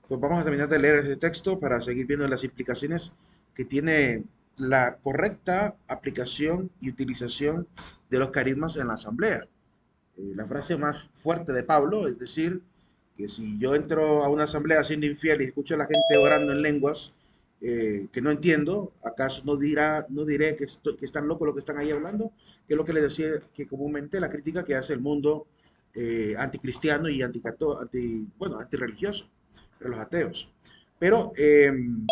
Pues vamos a terminar de leer este texto para seguir viendo las implicaciones que tiene la correcta aplicación y utilización de los carismas en la asamblea. La frase más fuerte de Pablo, es decir, que si yo entro a una asamblea siendo infiel y escucho a la gente orando en lenguas que no entiendo, ¿acaso no diré que están locos los que están ahí hablando? Que es lo que le decía, que comúnmente la crítica que hace el mundo anticristiano y bueno, antirreligioso, de los ateos. Pero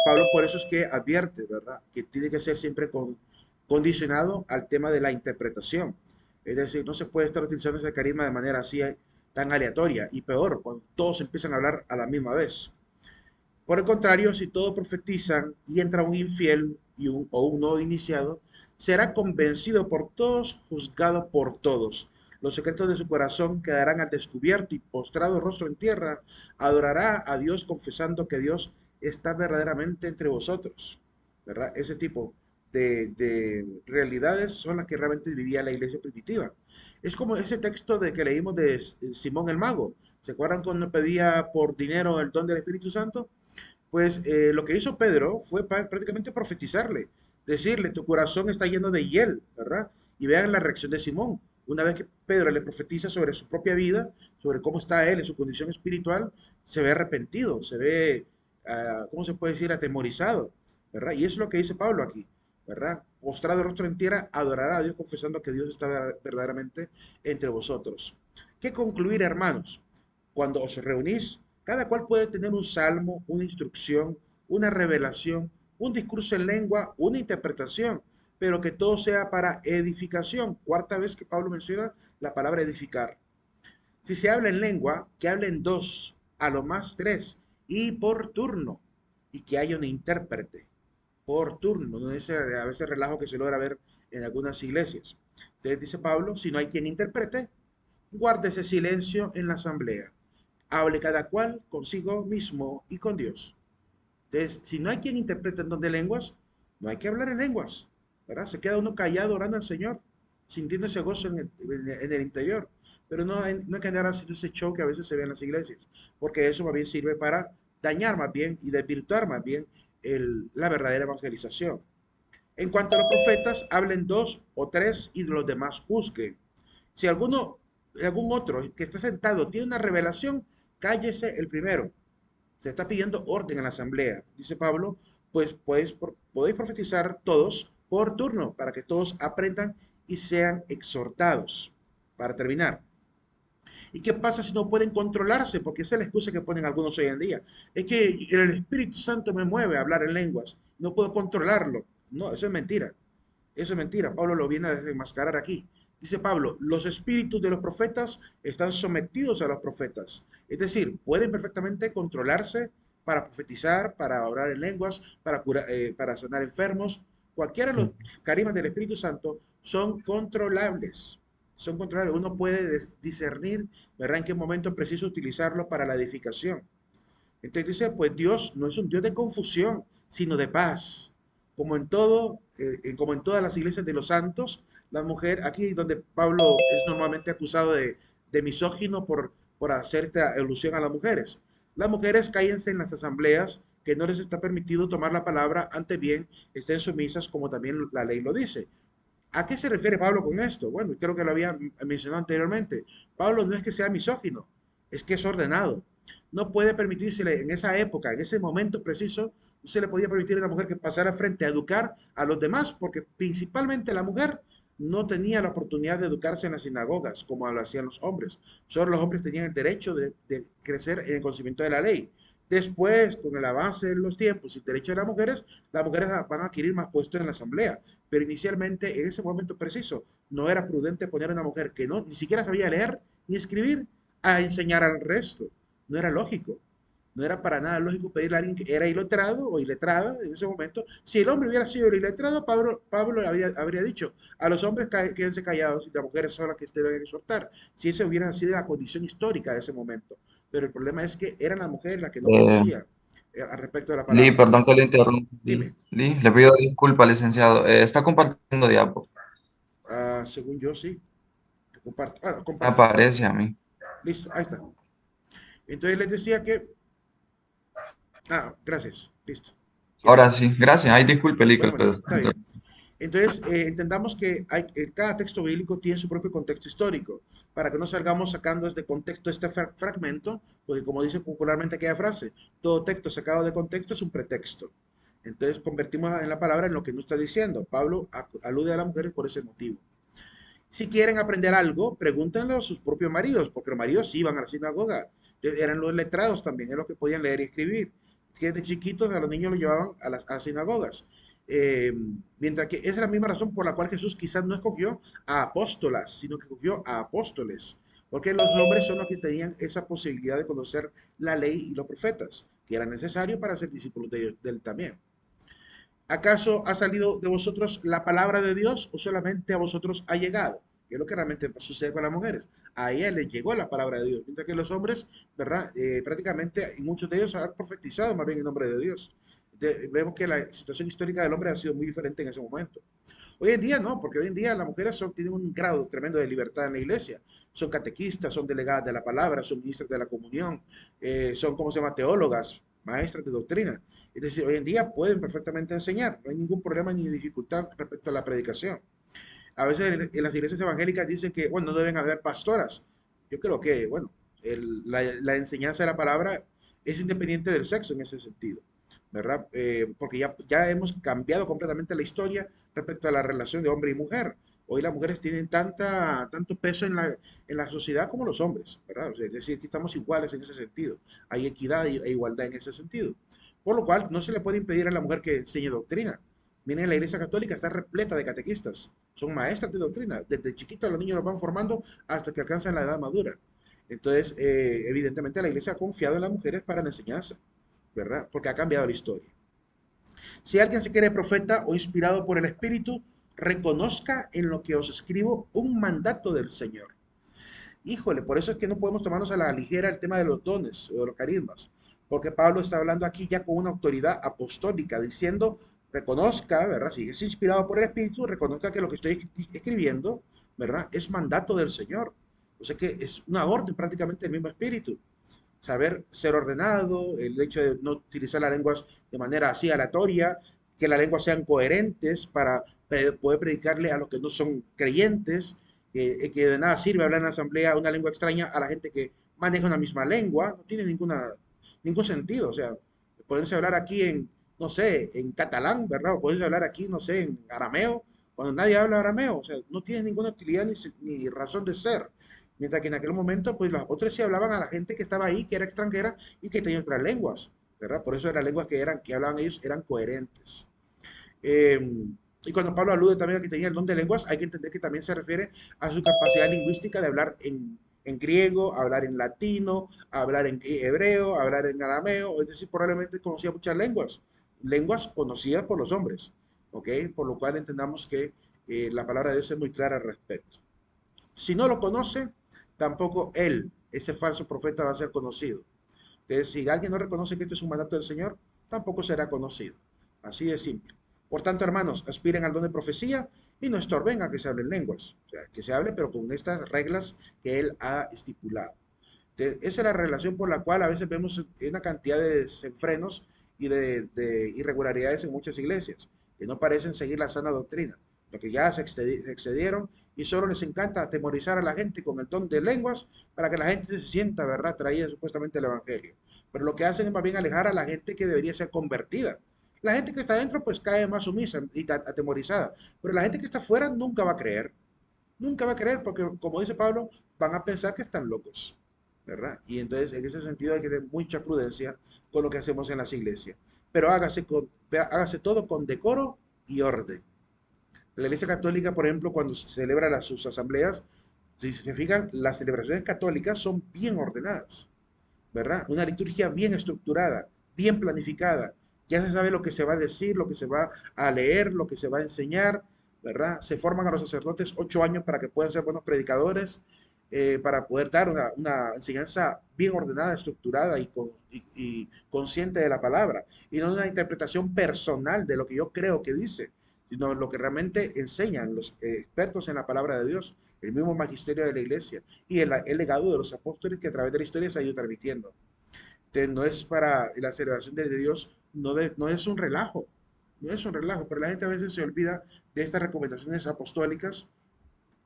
Pablo por eso es que advierte, ¿verdad? Que tiene que ser siempre condicionado al tema de la interpretación. Es decir, no se puede estar utilizando ese carisma de manera así tan aleatoria y peor, cuando todos empiezan a hablar a la misma vez. Por el contrario, si todos profetizan y entra un infiel o un no iniciado, será convencido por todos, juzgado por todos. Los secretos de su corazón quedarán al descubierto y postrado rostro en tierra, adorará a Dios confesando que Dios está verdaderamente entre vosotros. ¿Verdad? Ese tipo de realidades son las que realmente vivía la iglesia primitiva. Es como ese texto de que leímos de Simón el Mago. ¿Se acuerdan cuando pedía por dinero el don del Espíritu Santo? Pues lo que hizo Pedro fue prácticamente profetizarle, decirle, tu corazón está lleno de hiel, ¿verdad? Y vean la reacción de Simón. Una vez que Pedro le profetiza sobre su propia vida, sobre cómo está él en su condición espiritual, se ve arrepentido, se ve, ¿cómo se puede decir?, atemorizado, ¿verdad? Y eso es lo que dice Pablo aquí, ¿verdad? Postrado rostro en tierra, adorará a Dios confesando que Dios está verdaderamente entre vosotros. ¿Qué concluir, hermanos? Cuando os reunís, cada cual puede tener un salmo, una instrucción, una revelación, un discurso en lengua, una interpretación, pero que todo sea para edificación. Cuarta vez que Pablo menciona la palabra edificar. Si se habla en lengua, que hablen dos, a lo más tres, y por turno, y que haya un intérprete por turno, no es a veces relajo que se logra ver en algunas iglesias. Entonces dice Pablo, si no hay quien interprete, guárdese silencio en la asamblea, hable cada cual consigo mismo y con Dios. Entonces, si no hay quien interprete en don de lenguas, no hay que hablar en lenguas, ¿verdad? Se queda uno callado orando al Señor, sintiendo ese gozo en el interior. Pero no hay que andar haciendo ese show que a veces se ve en las iglesias, porque eso más bien sirve para dañar más bien y desvirtuar más bien la verdadera evangelización. En cuanto a los profetas, hablen dos o tres y los demás juzguen. Si algún otro que está sentado tiene una revelación, cállese el primero. Se está pidiendo orden en la asamblea. Dice Pablo, pues podéis profetizar todos por turno para que todos aprendan y sean exhortados. Para terminar, ¿y qué pasa si no pueden controlarse? Porque esa es la excusa que ponen algunos hoy en día. Es que el Espíritu Santo me mueve a hablar en lenguas. No puedo controlarlo. No, eso es mentira. Eso es mentira. Pablo lo viene a desenmascarar aquí. Dice Pablo, los espíritus de los profetas están sometidos a los profetas. Es decir, pueden perfectamente controlarse para profetizar, para orar en lenguas, para sanar enfermos. Cualquiera de los carismas del Espíritu Santo son controlables. Son controlables. Uno puede discernir, ¿verdad?, en qué momento preciso utilizarlo para la edificación. Entonces dice, pues Dios no es un Dios de confusión, sino de paz. Como en todas las iglesias de los santos, la mujer, aquí donde Pablo es normalmente acusado de misógino por hacer esta alusión a las mujeres. Las mujeres cállense en las asambleas, que no les está permitido tomar la palabra, ante bien estén sumisas como también la ley lo dice. ¿A qué se refiere Pablo con esto? Bueno, creo que lo había mencionado anteriormente. Pablo no es que sea misógino, es que es ordenado. No puede permitírsele en esa época, en ese momento preciso, no se le podía permitir a una mujer que pasara frente a educar a los demás, porque principalmente la mujer no tenía la oportunidad de educarse en las sinagogas como lo hacían los hombres. Solo los hombres tenían el derecho de crecer en el conocimiento de la ley. Después, con el avance de los tiempos y el derecho de las mujeres van a adquirir más puestos en la asamblea, pero inicialmente, en ese momento preciso, no era prudente poner a una mujer que no, ni siquiera sabía leer ni escribir a enseñar al resto. No era lógico. No era para nada lógico pedirle a alguien que era iletrado o iletrada en ese momento. Si el hombre hubiera sido el iletrado, Pablo habría dicho, a los hombres quédense callados y las mujeres son las que deben exhortar. Si esa hubiera sido la condición histórica de ese momento. Pero el problema es que eran las mujeres las que no Eh, conocían al respecto de la Lee, palabra. perdón que le interrumpa. Dime. Lee, le pido disculpas, licenciado. Está compartiendo diapo. Según yo, sí. Comparto. Me Comparto. aparece a mí. Listo, ahí está. Entonces les decía que Ah, gracias. Listo. Ya. Ahora sí, gracias. Ay, disculpe, Lico. Bueno, está bien. Entonces, entendamos que cada texto bíblico tiene su propio contexto histórico, para que no salgamos sacando de contexto este fragmento, porque como dice popularmente aquella frase, todo texto sacado de contexto es un pretexto. Entonces, convertimos en la palabra en lo que no está diciendo. Pablo alude a las mujeres por ese motivo. Si quieren aprender algo, pregúntenlo a sus propios maridos, porque los maridos sí iban a la sinagoga. Eran los letrados también, eran los que podían leer y escribir. Que de chiquitos a los niños los llevaban a las sinagogas. Eh, Mientras que esa es la misma razón por la cual Jesús quizás no escogió a apóstolas, sino que escogió a apóstoles. Porque los hombres son los que tenían esa posibilidad de conocer la ley y los profetas, que era necesario para ser discípulos de él también. ¿Acaso ha salido de vosotros la palabra de Dios o solamente a vosotros ha llegado? Que es lo que realmente sucede con las mujeres. A ella les llegó la palabra de Dios, mientras que los hombres, ¿verdad? Prácticamente, y muchos de ellos han profetizado más bien en nombre de Dios. Entonces, vemos que la situación histórica del hombre ha sido muy diferente en ese momento. Hoy en día no, porque hoy en día las mujeres tienen un grado tremendo de libertad en la iglesia. Son catequistas, son delegadas de la palabra, son ministras de la comunión, son, ¿cómo se llama?, teólogas, maestras de doctrina. Es decir, hoy en día pueden perfectamente enseñar, no hay ningún problema ni dificultad respecto a la predicación. A veces en las iglesias evangélicas dicen que, bueno, no deben haber pastoras. Yo creo que, bueno, la enseñanza de la palabra es independiente del sexo en ese sentido, ¿verdad? Porque ya hemos cambiado completamente la historia respecto a la relación de hombre y mujer. Hoy las mujeres tienen tanto peso en la sociedad como los hombres, ¿verdad? O sea, es decir, que estamos iguales en ese sentido. Hay equidad e igualdad en ese sentido. Por lo cual, no se le puede impedir a la mujer que enseñe doctrina. Miren, la iglesia católica está repleta de catequistas, son maestras de doctrina. Desde chiquitos los niños los van formando hasta que alcanzan la edad madura. Entonces, evidentemente la iglesia ha confiado en las mujeres para la enseñanza, ¿verdad? Porque ha cambiado la historia. Si alguien se quiere profeta o inspirado por el Espíritu, reconozca en lo que os escribo un mandato del Señor. Híjole, por eso es que no podemos tomarnos a la ligera el tema de los dones o de los carismas, porque Pablo está hablando aquí ya con una autoridad apostólica, diciendo, reconozca, ¿verdad? Si es inspirado por el Espíritu, reconozca que lo que estoy escribiendo, ¿verdad? Es mandato del Señor. O sea que es una orden prácticamente del mismo Espíritu. Saber ser ordenado, el hecho de no utilizar las lenguas de manera así aleatoria, que las lenguas sean coherentes para poder predicarle a los que no son creyentes, que de nada sirve hablar en la asamblea una lengua extraña a la gente que maneja una misma lengua, no tiene ningún sentido. O sea, poderse hablar aquí en, no sé, en catalán, ¿verdad? O poderse hablar aquí, no sé, en arameo, cuando nadie habla arameo. O sea, no tiene ninguna utilidad ni razón de ser. Mientras que en aquel momento, pues los apóstoles sí hablaban a la gente que estaba ahí, que era extranjera y que tenía otras lenguas, ¿verdad? Por eso las lenguas que hablaban ellos eran coherentes. Eh, y cuando Pablo alude también a que tenía el don de lenguas, hay que entender que también se refiere a su capacidad lingüística de hablar en griego, hablar en latino, hablar en hebreo, hablar en arameo, es decir, probablemente conocía muchas lenguas conocidas por los hombres, ¿ok? Por lo cual entendamos que la palabra de Dios es muy clara al respecto. Si no lo conoce, tampoco él, ese falso profeta, va a ser conocido. Entonces, si alguien no reconoce que esto es un mandato del Señor, tampoco será conocido. Así de simple. Por tanto, hermanos, aspiren al don de profecía y no estorben a que se hablen lenguas. O sea, que se hable, pero con estas reglas que él ha estipulado. Entonces, esa es la relación por la cual a veces vemos una cantidad de desenfrenos y de irregularidades en muchas iglesias, que no parecen seguir la sana doctrina, lo que ya se excedieron y solo les encanta atemorizar a la gente con el don de lenguas para que la gente se sienta, ¿verdad?, traída supuestamente al Evangelio. Pero lo que hacen es más bien alejar a la gente que debería ser convertida. La gente que está dentro pues cae más sumisa y atemorizada, pero la gente que está afuera nunca va a creer. Nunca va a creer porque, como dice Pablo, van a pensar que están locos, ¿verdad? Y entonces, en ese sentido, hay que tener mucha prudencia con lo que hacemos en las iglesias. Pero hágase todo con decoro y orden. La Iglesia Católica, por ejemplo, cuando se celebra sus asambleas, si se fijan, las celebraciones católicas son bien ordenadas, ¿verdad? Una liturgia bien estructurada, bien planificada. Ya se sabe lo que se va a decir, lo que se va a leer, lo que se va a enseñar, ¿verdad? Se forman a los sacerdotes 8 años para que puedan ser buenos predicadores, para poder dar una enseñanza bien ordenada, estructurada y consciente de la palabra, y no una interpretación personal de lo que yo creo que dice, sino lo que realmente enseñan los expertos en la palabra de Dios, el mismo magisterio de la iglesia y el legado de los apóstoles que a través de la historia se ha ido transmitiendo. Entonces, no es para la celebración de Dios, no es un relajo, no es un relajo, pero la gente a veces se olvida de estas recomendaciones apostólicas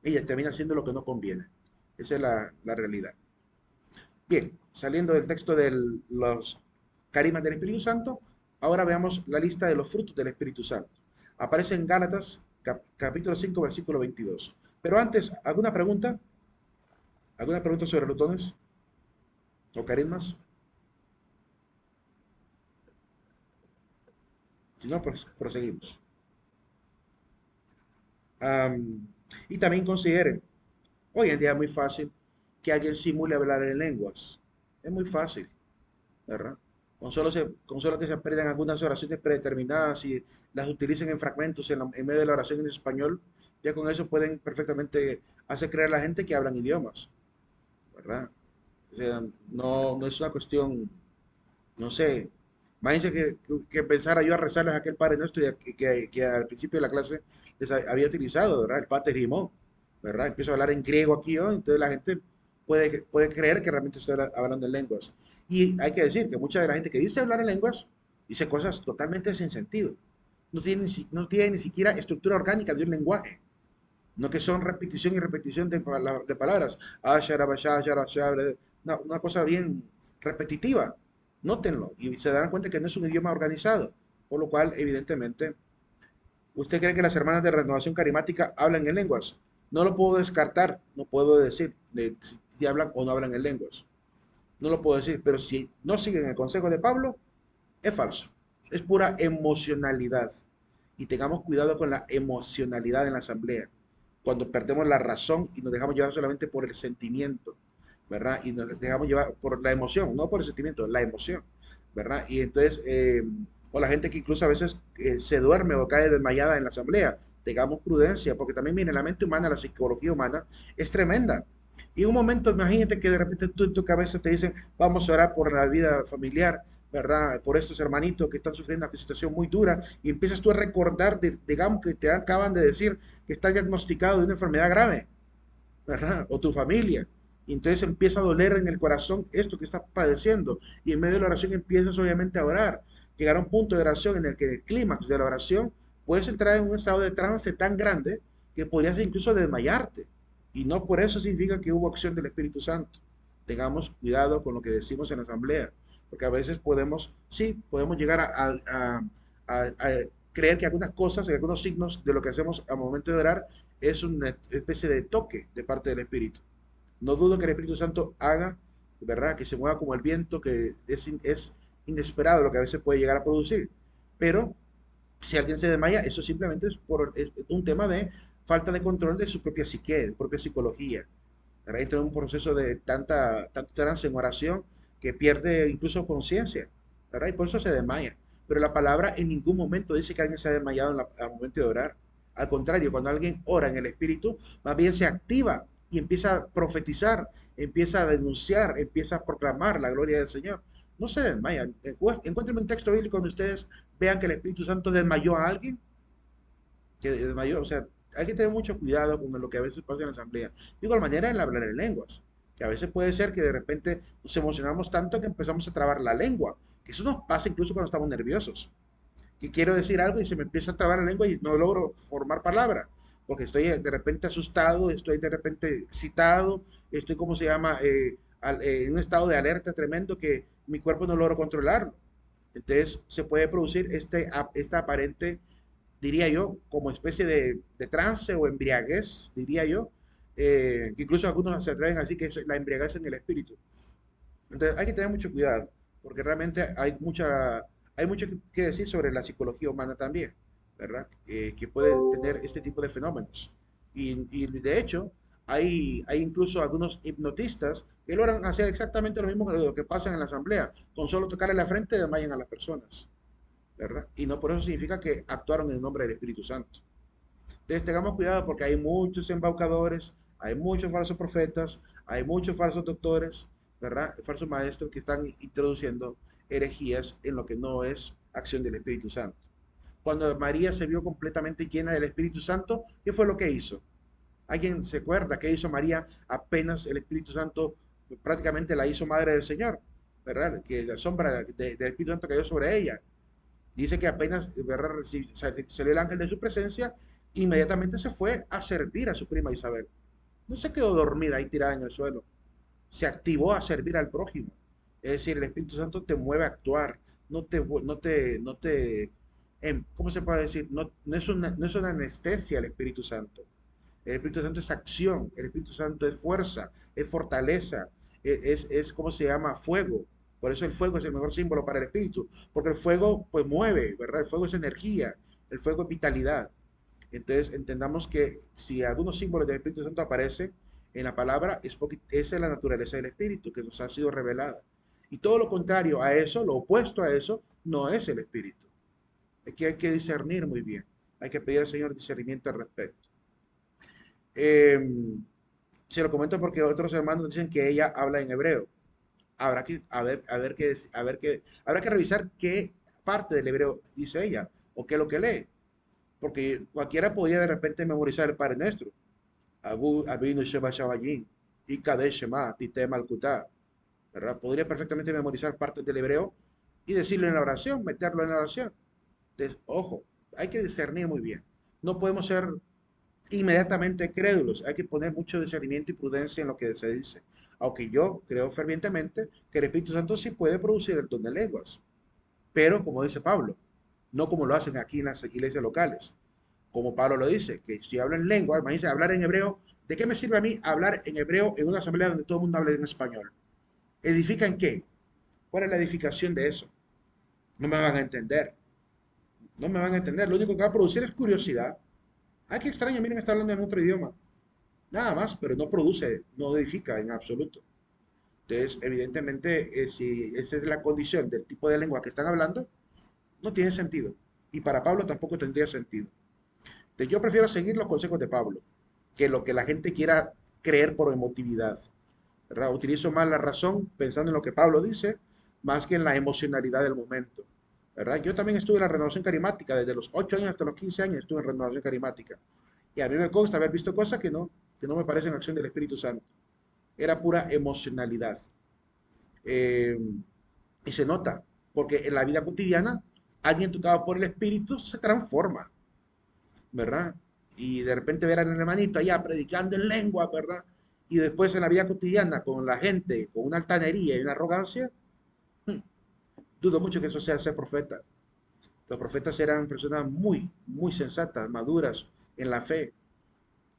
y ya termina haciendo lo que no conviene. Esa es la realidad. Bien, saliendo del texto de los carismas del Espíritu Santo, ahora veamos la lista de los frutos del Espíritu Santo. Aparece en Gálatas capítulo 5, versículo 22. Pero antes, ¿alguna pregunta? ¿Alguna pregunta sobre los dones o carismas? Si no, pues proseguimos. Y también consideren, hoy en día es muy fácil que alguien simule hablar en lenguas. Es muy fácil, ¿verdad? Con solo que se aprendan algunas oraciones predeterminadas y las utilicen en fragmentos en medio de la oración en español, ya con eso pueden perfectamente hacer creer a la gente que hablan idiomas, ¿verdad? O sea, no es una cuestión, no sé, imagínense que pensara yo a rezarles a aquel Padre Nuestro que al principio de la clase había utilizado, ¿verdad? El Pater Rimón, ¿verdad? Empiezo a hablar en griego aquí hoy, entonces la gente puede creer que realmente estoy hablando en lenguas. Y hay que decir que mucha de la gente que dice hablar en lenguas dice cosas totalmente sin sentido. No tiene ni siquiera estructura orgánica de un lenguaje, no que son repetición y repetición de palabras. Ah, sharabashá, sharashá, una cosa bien repetitiva. Nótenlo y se darán cuenta que no es un idioma organizado, por lo cual, evidentemente, ¿usted cree que las hermanas de renovación carismática hablan en lenguas? No lo puedo descartar, no puedo decir si hablan o no hablan en lenguas. No lo puedo decir, pero si no siguen el consejo de Pablo, es falso. Es pura emocionalidad. Y tengamos cuidado con la emocionalidad en la asamblea. Cuando perdemos la razón y nos dejamos llevar solamente por el sentimiento, ¿verdad? Y nos dejamos llevar por la emoción, no por el sentimiento, la emoción, ¿verdad? Y entonces, o la gente que incluso a veces se duerme o cae desmayada en la asamblea, tengamos prudencia, porque también, miren, la mente humana, la psicología humana es tremenda. Y en un momento, imagínate que de repente tú en tu cabeza te dicen, vamos a orar por la vida familiar, ¿verdad? Por estos hermanitos que están sufriendo una situación muy dura, y empiezas tú a recordar, digamos que te acaban de decir que estás diagnosticado de una enfermedad grave, ¿verdad? O tu familia. Y entonces empieza a doler en el corazón esto que estás padeciendo. Y en medio de la oración empiezas obviamente a orar. Llegar a un punto de oración en el que en el clímax de la oración puedes entrar en un estado de trance tan grande que podrías incluso desmayarte. Y no por eso significa que hubo acción del Espíritu Santo. Tengamos cuidado con lo que decimos en la asamblea, porque a veces podemos, sí, podemos llegar a creer que algunas cosas y algunos signos de lo que hacemos al momento de orar es una especie de toque de parte del Espíritu. No dudo que el Espíritu Santo haga, ¿verdad? Que se mueva como el viento, que es inesperado lo que a veces puede llegar a producir. Pero si alguien se desmaya, eso simplemente es un tema de falta de control de su propia psique, de su propia psicología. ¿Verdad? Entra en un proceso de tanto trance en oración que pierde incluso conciencia, ¿verdad? Y por eso se desmaya. Pero la palabra en ningún momento dice que alguien se ha desmayado al momento de orar. Al contrario, cuando alguien ora en el Espíritu, más bien se activa y empieza a profetizar, empieza a denunciar, empieza a proclamar la gloria del Señor. No se desmaya. Encuéntrenme un texto bíblico donde ustedes vean que el Espíritu Santo desmayó a alguien, que desmayó. O sea, hay que tener mucho cuidado con lo que a veces pasa en la asamblea. De igual manera, el hablar en lenguas, que a veces puede ser que de repente nos emocionamos tanto que empezamos a trabar la lengua, que eso nos pasa incluso cuando estamos nerviosos, que quiero decir algo y se me empieza a trabar la lengua y no logro formar palabra, porque estoy de repente asustado, estoy de repente excitado, estoy, como se llama, en un estado de alerta tremendo que mi cuerpo no logro controlarlo. Entonces se puede producir esta aparente, diría yo, como especie de trance o embriaguez, diría yo, que incluso algunos se atreven a decir que es la embriaguez en el espíritu. Entonces hay que tener mucho cuidado, porque realmente hay mucho que decir sobre la psicología humana también, ¿verdad? Que puede tener este tipo de fenómenos. Y de hecho, hay incluso algunos hipnotistas que logran hacer exactamente lo mismo que lo que pasa en la asamblea. Con solo tocarle la frente desmayan a las personas, ¿verdad? Y no por eso significa que actuaron en el nombre del Espíritu Santo. Entonces tengamos cuidado porque hay muchos embaucadores, hay muchos falsos profetas, hay muchos falsos doctores, ¿verdad? Falsos maestros que están introduciendo herejías en lo que no es acción del Espíritu Santo. Cuando María se vio completamente llena del Espíritu Santo, ¿qué fue lo que hizo? ¿Alguien se acuerda qué hizo María apenas el Espíritu Santo prácticamente la hizo madre del Señor? ¿verdad? Que la sombra del Espíritu Santo cayó sobre ella. Dice que apenas, ¿verdad? Salió el ángel de su presencia, inmediatamente se fue a servir a su prima Isabel. No se quedó dormida ahí tirada en el suelo, se activó a servir al prójimo. Es decir, el Espíritu Santo te mueve a actuar, ¿cómo se puede decir? No es una anestesia el Espíritu Santo. El Espíritu Santo es acción, el Espíritu Santo es fuerza, es fortaleza, ¿cómo se llama? Fuego. Por eso el fuego es el mejor símbolo para el Espíritu, porque el fuego pues mueve, ¿verdad? El fuego es energía, el fuego es vitalidad. Entonces entendamos que si algunos símbolos del Espíritu Santo aparecen en la palabra, esa es la naturaleza del Espíritu que nos ha sido revelada. Y todo lo contrario a eso, lo opuesto a eso, no es el Espíritu. Es que hay que discernir muy bien. Hay que pedir al Señor discernimiento al respecto. Eh, Se lo comento porque otros hermanos dicen que ella habla en hebreo. Habrá que, habrá que revisar qué parte del hebreo dice ella o qué es lo que lee. Porque cualquiera podría de repente memorizar el Padre Nuestro. Abu, Abinu, Sheba, Shabayim, y Kadesh, Shema, Tite, Malkutá, ¿verdad? Podría perfectamente memorizar partes del hebreo y decirlo en la oración, meterlo en la oración. Entonces, ojo, hay que discernir muy bien. No podemos ser inmediatamente crédulos. Hay que poner mucho discernimiento y prudencia en lo que se dice. Aunque yo creo fervientemente que el Espíritu Santo sí puede producir el don de lenguas, pero como dice Pablo, no como lo hacen aquí en las iglesias locales. Como Pablo lo dice, que si hablo en lengua, imagínense hablar en hebreo, ¿de qué me sirve a mí hablar en hebreo en una asamblea donde todo el mundo habla en español? ¿Edifica en qué? ¿Cuál es la edificación de eso? No me van a entender. No me van a entender. Lo único que va a producir es curiosidad. Ah, qué extraño, miren, está hablando en otro idioma. Nada más, pero no produce, no edifica en absoluto. Entonces, evidentemente, si esa es la condición del tipo de lengua que están hablando, no tiene sentido. Y para Pablo tampoco tendría sentido. Entonces, yo prefiero seguir los consejos de Pablo que lo que la gente quiera creer por emotividad, ¿verdad? Utilizo más la razón pensando en lo que Pablo dice, más que en la emocionalidad del momento, ¿verdad? Yo también estuve en la renovación carismática, desde los 8 años hasta los 15 años estuve en renovación carismática. Y a mí me consta haber visto cosas que no me parecen acción del Espíritu Santo. Era pura emocionalidad. Eh, y se nota, porque en la vida cotidiana, alguien tocado por el Espíritu se transforma, ¿verdad? Y de repente ver al hermanito allá predicando en lengua, ¿verdad? Y después en la vida cotidiana con la gente, con una altanería y una arrogancia, hmm, dudo mucho que eso sea ser profeta. Los profetas eran personas muy, muy sensatas, maduras en la fe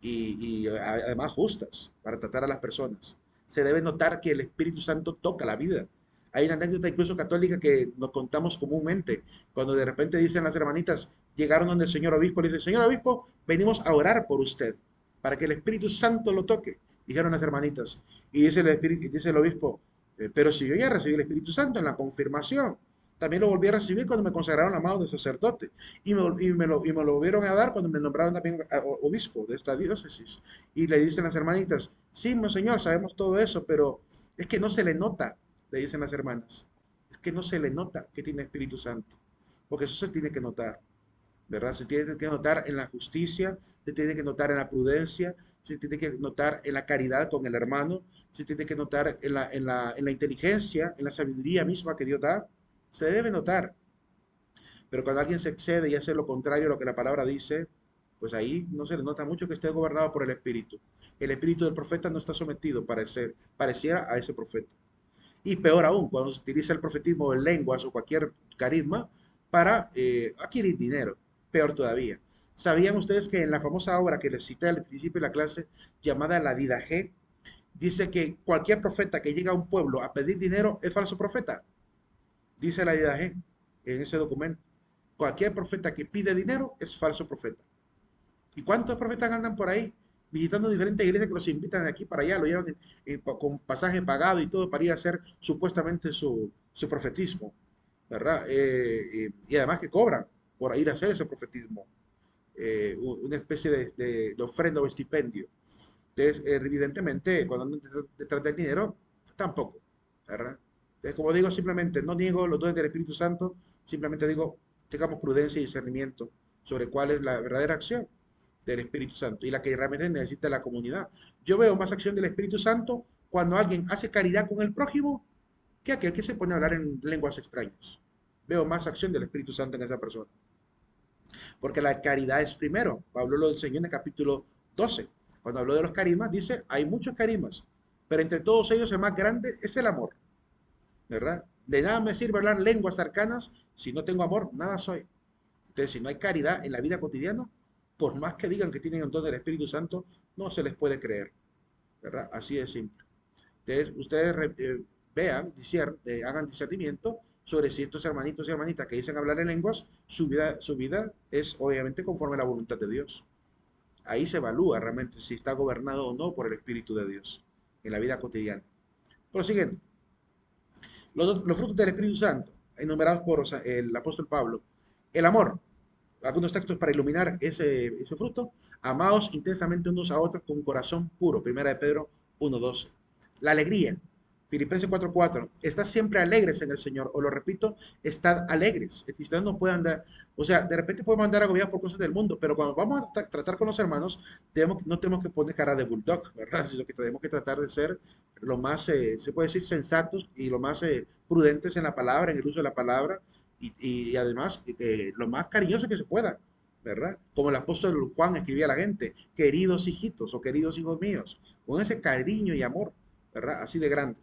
y además justas para tratar a las personas. Se debe notar que el Espíritu Santo toca la vida. Hay una anécdota incluso católica que nos contamos comúnmente, cuando de repente dicen las hermanitas, llegaron donde el señor obispo, le dicen, señor obispo, venimos a orar por usted, para que el Espíritu Santo lo toque, dijeron las hermanitas. Y dice el obispo, pero si yo ya recibí el Espíritu Santo en la confirmación, también lo volví a recibir cuando me consagraron a mano de sacerdote. Y me lo volvieron a dar cuando me nombraron también obispo de esta diócesis. Y le dicen las hermanitas, sí, monseñor, sabemos todo eso, pero es que no se le nota, le dicen las hermanas. Es que no se le nota que tiene Espíritu Santo. Porque eso se tiene que notar, ¿verdad? Se tiene que notar en la justicia, se tiene que notar en la prudencia, se tiene que notar en la caridad con el hermano, se tiene que notar en la inteligencia, en la sabiduría misma que Dios da. Se debe notar. Pero cuando alguien se excede y hace lo contrario a lo que la palabra dice, pues ahí no se le nota mucho que esté gobernado por el Espíritu. El Espíritu del profeta no está sometido, pareciera, a ese profeta. Y peor aún, cuando se utiliza el profetismo en lenguas o cualquier carisma para adquirir dinero. Peor todavía. ¿Sabían ustedes que en la famosa obra que les cité al principio de la clase, llamada La Didaje, dice que cualquier profeta que llega a un pueblo a pedir dinero es falso profeta? Dice la Didaje en ese documento. Cualquier profeta que pide dinero es falso profeta. ¿Y cuántos profetas andan por ahí visitando diferentes iglesias que los invitan de aquí para allá, lo llevan con pasaje pagado y todo para ir a hacer supuestamente su profetismo, ¿verdad? Y además que cobran por ir a hacer ese profetismo, una especie de ofrenda o estipendio. Entonces, evidentemente, cuando andan detrás del dinero, tampoco, ¿verdad? Entonces, como digo, simplemente no niego los dones del Espíritu Santo, simplemente digo, tengamos prudencia y discernimiento sobre cuál es la verdadera acción del Espíritu Santo y la que realmente necesita la comunidad. Yo veo más acción del Espíritu Santo cuando alguien hace caridad con el prójimo que aquel que se pone a hablar en lenguas extrañas. Veo más acción del Espíritu Santo en esa persona. Porque la caridad es primero. Pablo lo enseñó en el capítulo 12. Cuando habló de los carismas, dice, hay muchos carismas, pero entre todos ellos el más grande es el amor, ¿verdad? De nada me sirve hablar lenguas arcanas si no tengo amor, nada soy. Entonces, si no hay caridad en la vida cotidiana, por más que digan que tienen el don del Espíritu Santo, no se les puede creer, ¿verdad? Así de simple. Entonces, ustedes vean, hagan discernimiento sobre si estos hermanitos y hermanitas que dicen hablar en lenguas, su vida es obviamente conforme a la voluntad de Dios. Ahí se evalúa realmente si está gobernado o no por el Espíritu de Dios en la vida cotidiana. Prosiguiendo, los frutos del Espíritu Santo, enumerados por el apóstol Pablo. El amor, algunos textos para iluminar ese fruto. Amaos intensamente unos a otros con corazón puro. Primera de Pedro 1:12. La alegría. Filipenses 4:4. Estad siempre alegres en el Señor. O lo repito, estad alegres. El cristiano no puede andar, o sea, de repente podemos andar agobiados por cosas del mundo, pero cuando vamos a tratar con los hermanos, no tenemos que poner cara de bulldog, ¿verdad? Sino que tenemos que tratar de ser lo más, se puede decir, sensatos y lo más prudentes en la palabra, en el uso de la palabra, y además lo más cariñoso que se pueda, ¿verdad? Como el apóstol Juan escribía a la gente, queridos hijitos o queridos hijos míos, con ese cariño y amor, ¿verdad? Así de grande.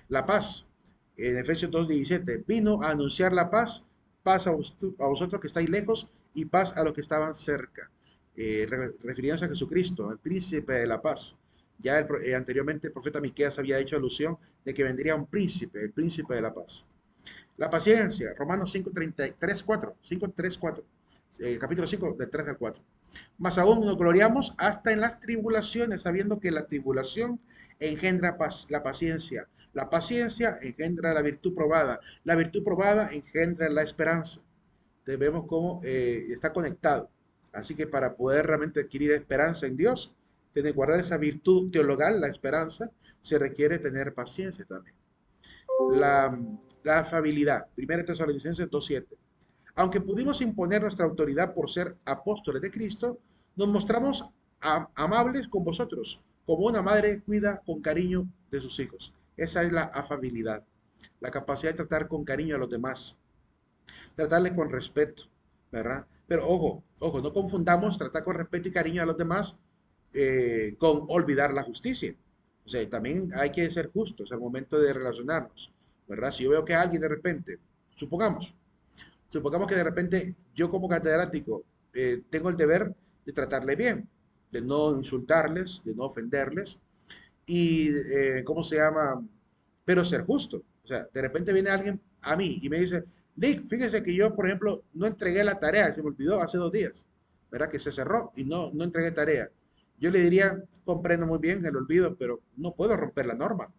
La paz, en Efesios 2:17, vino a anunciar la paz, paz a vosotros que estáis lejos y paz a los que estaban cerca, refiriéndose a Jesucristo, el príncipe de la paz. Ya anteriormente el profeta Miqueas había hecho alusión de que vendría un príncipe, el príncipe de la paz. La paciencia, Romanos 5:33, 4, 5:3, 4, capítulo 5, del 3 al 4. Más aún nos gloriamos hasta en las tribulaciones, sabiendo que la tribulación engendra la paciencia engendra la virtud probada engendra la esperanza. Entonces vemos cómo está conectado. Así que para poder realmente adquirir esperanza en Dios, tener guardar esa virtud teologal, la esperanza, se requiere tener paciencia también. La, la afabilidad, 1 Tesalonicenses 2:7. Aunque pudimos imponer nuestra autoridad por ser apóstoles de Cristo, nos mostramos amables con vosotros, como una madre cuida con cariño de sus hijos. Esa es la afabilidad, la capacidad de tratar con cariño a los demás, tratarles con respeto, ¿verdad? Pero ojo, no confundamos tratar con respeto y cariño a los demás con olvidar la justicia. O sea, también hay que ser justos al momento de relacionarnos, ¿verdad? Si yo veo que alguien de repente, supongamos, supongamos que de repente yo como catedrático tengo el deber de tratarle bien, de no insultarles, de no ofenderles y, ¿cómo se llama? Pero ser justo. O sea, de repente viene alguien a mí y me dice, Nick, fíjese que yo, por ejemplo, no entregué la tarea, se me olvidó hace 2 días, ¿verdad? Que se cerró y no entregué tarea. Yo le diría, comprendo muy bien el olvido, pero no puedo romper la norma,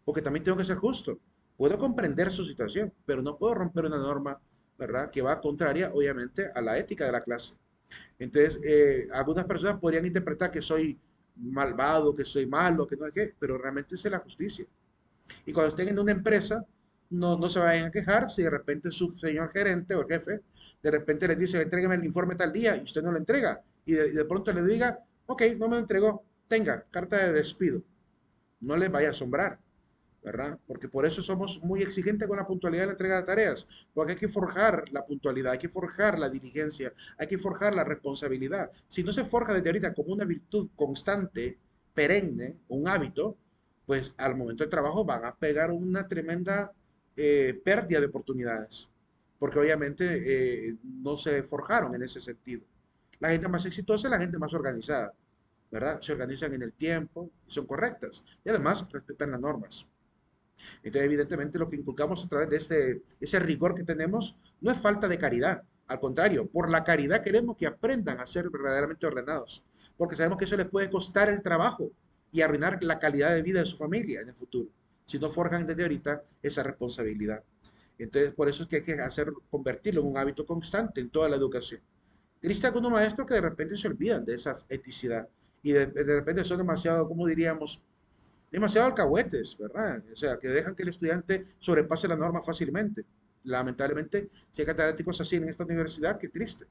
porque también tengo que ser justo. Puedo comprender su situación, pero no puedo romper una norma, ¿verdad? Que va contraria, obviamente, a la ética de la clase. Entonces, algunas personas podrían interpretar que soy malvado, que soy malo, que no sé qué, pero realmente es la justicia. Y cuando estén en una empresa, no se vayan a quejar si de repente su señor gerente o jefe de repente les dice, entrégueme el informe tal día y usted no lo entrega. Y de pronto le diga, ok, no me lo entregó, tenga, carta de despido. No les vaya a asombrar, ¿verdad? Porque por eso somos muy exigentes con la puntualidad de la entrega de tareas, porque hay que forjar la puntualidad, hay que forjar la diligencia, hay que forjar la responsabilidad. Si no se forja desde ahorita como una virtud constante, perenne, un hábito, pues al momento del trabajo van a pegar una tremenda pérdida de oportunidades, porque obviamente no se forjaron en ese sentido. La gente más exitosa es la gente más organizada, ¿verdad? Se organizan en el tiempo, son correctas y además respetan las normas. Entonces, evidentemente, lo que inculcamos a través de ese rigor que tenemos no es falta de caridad. Al contrario, por la caridad queremos que aprendan a ser verdaderamente ordenados, porque sabemos que eso les puede costar el trabajo y arruinar la calidad de vida de su familia en el futuro, si no forjan desde ahorita esa responsabilidad. Entonces, por eso es que hay que convertirlo en un hábito constante en toda la educación. Existen algunos maestros que de repente se olvidan de esa eticidad y de repente son demasiado, como diríamos, demasiado alcahuetes, ¿verdad? O sea, que dejan que el estudiante sobrepase la norma fácilmente. Lamentablemente, si hay catedráticos así en esta universidad, qué triste,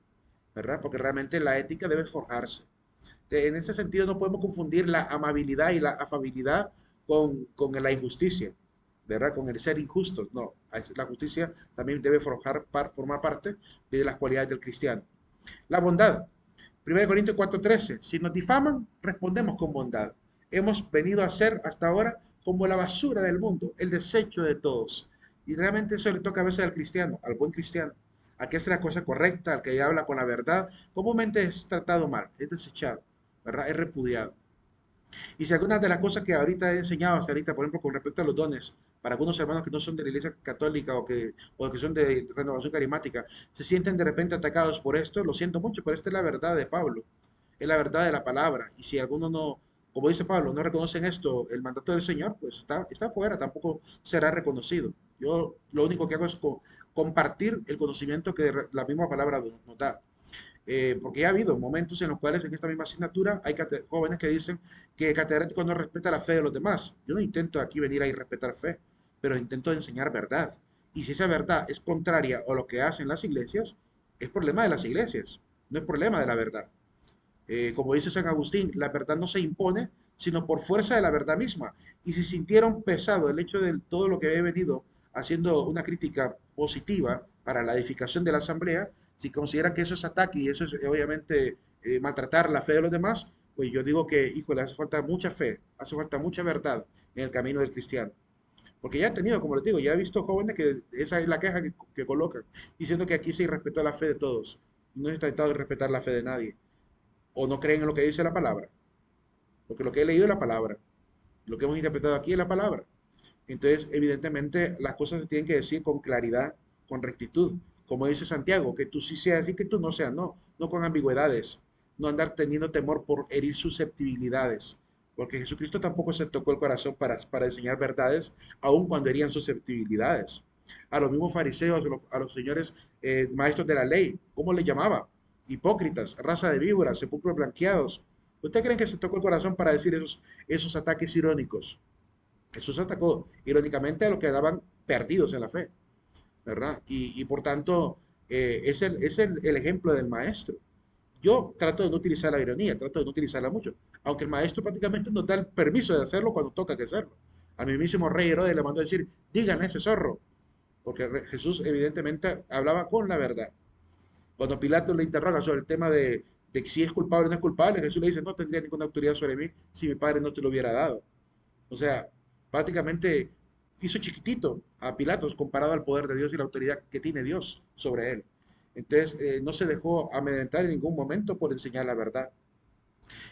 ¿verdad? Porque realmente la ética debe forjarse. En ese sentido, no podemos confundir la amabilidad y la afabilidad con la injusticia, ¿verdad? Con el ser injustos. No, la justicia también debe formar parte de las cualidades del cristiano. La bondad. 1 Corintios 4:13. Si nos difaman, respondemos con bondad. Hemos venido a ser hasta ahora como la basura del mundo, el desecho de todos. Y realmente eso le toca a veces al cristiano, al buen cristiano. Al que hace la cosa correcta, al que habla con la verdad, comúnmente es tratado mal, es desechado, ¿verdad? Es repudiado. Y si algunas de las cosas que ahorita he enseñado hasta ahorita, por ejemplo, con respecto a los dones, para algunos hermanos que no son de la iglesia católica o que son de renovación carismática, se sienten de repente atacados por esto, lo siento mucho, pero esta es la verdad de Pablo, es la verdad de la palabra. Y si algunos no, como dice Pablo, no reconocen esto, el mandato del Señor, pues está fuera, tampoco será reconocido. Yo lo único que hago es compartir el conocimiento que la misma palabra nos da. Porque ya ha habido momentos en los cuales en esta misma asignatura hay jóvenes que dicen que el catedrático no respeta la fe de los demás. Yo no intento aquí venir a irrespetar fe, pero intento enseñar verdad. Y si esa verdad es contraria a lo que hacen las iglesias, es problema de las iglesias, no es problema de la verdad. Como dice San Agustín, la verdad no se impone, sino por fuerza de la verdad misma. Y si sintieron pesado el hecho de todo lo que he venido haciendo una crítica positiva para la edificación de la asamblea, si consideran que eso es ataque y eso es obviamente maltratar la fe de los demás, pues yo digo que, híjole, hace falta mucha fe, hace falta mucha verdad en el camino del cristiano. Porque ya he tenido, como les digo, ya he visto jóvenes que esa es la queja que colocan, diciendo que aquí se irrespetó la fe de todos. No se ha tratado de respetar la fe de nadie. O no creen en lo que dice la palabra. Porque lo que he leído es la palabra. Lo que hemos interpretado aquí es la palabra. Entonces, evidentemente, las cosas se tienen que decir con claridad, con rectitud. Como dice Santiago, que tú sí seas y que tú no seas, no, no con ambigüedades, no andar teniendo temor por herir susceptibilidades, porque Jesucristo tampoco se tocó el corazón para enseñar verdades, aun cuando herían susceptibilidades. A los mismos fariseos, a los señores maestros de la ley, ¿cómo les llamaba? Hipócritas, raza de víboras, sepulcros blanqueados. ¿Usted creen que se tocó el corazón para decir esos ataques irónicos? Jesús atacó irónicamente a los que quedaban perdidos en la fe, ¿verdad? Y por tanto, es el ejemplo del maestro. Yo trato de no utilizar la ironía, trato de no utilizarla mucho, aunque el maestro prácticamente nos da el permiso de hacerlo cuando toca que hacerlo. A mi mismo rey Herodes le mandó a decir, digan a ese zorro, porque Jesús evidentemente hablaba con la verdad. Cuando Pilato le interroga sobre el tema de si es culpable o no es culpable, Jesús le dice, no tendría ninguna autoridad sobre mí si mi padre no te lo hubiera dado. O sea, prácticamente hizo chiquitito a Pilatos comparado al poder de Dios y la autoridad que tiene Dios sobre él. Entonces, no se dejó amedrentar en ningún momento por enseñar la verdad.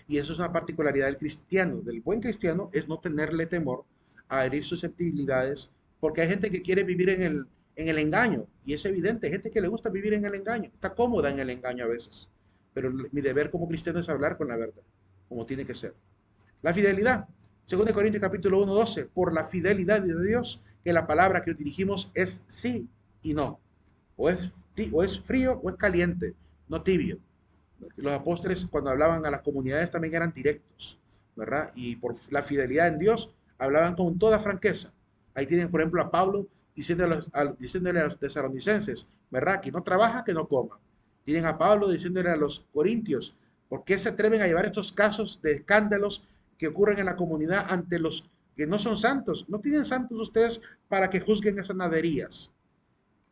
Y eso es una particularidad del cristiano, del buen cristiano, es no tenerle temor a herir susceptibilidades, porque hay gente que quiere vivir en el engaño, y es evidente, hay gente que le gusta vivir en el engaño, está cómoda en el engaño a veces, pero mi deber como cristiano es hablar con la verdad, como tiene que ser. La fidelidad. 2 Corintios capítulo 1:12. Por la fidelidad de Dios, que la palabra que dirigimos es sí y no. O es frío o es caliente, no tibio. Los apóstoles cuando hablaban a las comunidades también eran directos, ¿verdad? Y por la fidelidad en Dios hablaban con toda franqueza. Ahí tienen, por ejemplo, a Pablo diciéndole a los tesalonicenses, ¿verdad? Que no trabaja, que no coma. Tienen a Pablo diciéndole a los corintios, ¿por qué se atreven a llevar estos casos de escándalos que ocurren en la comunidad ante los que no son santos? No tienen santos ustedes para que juzguen esas naderías.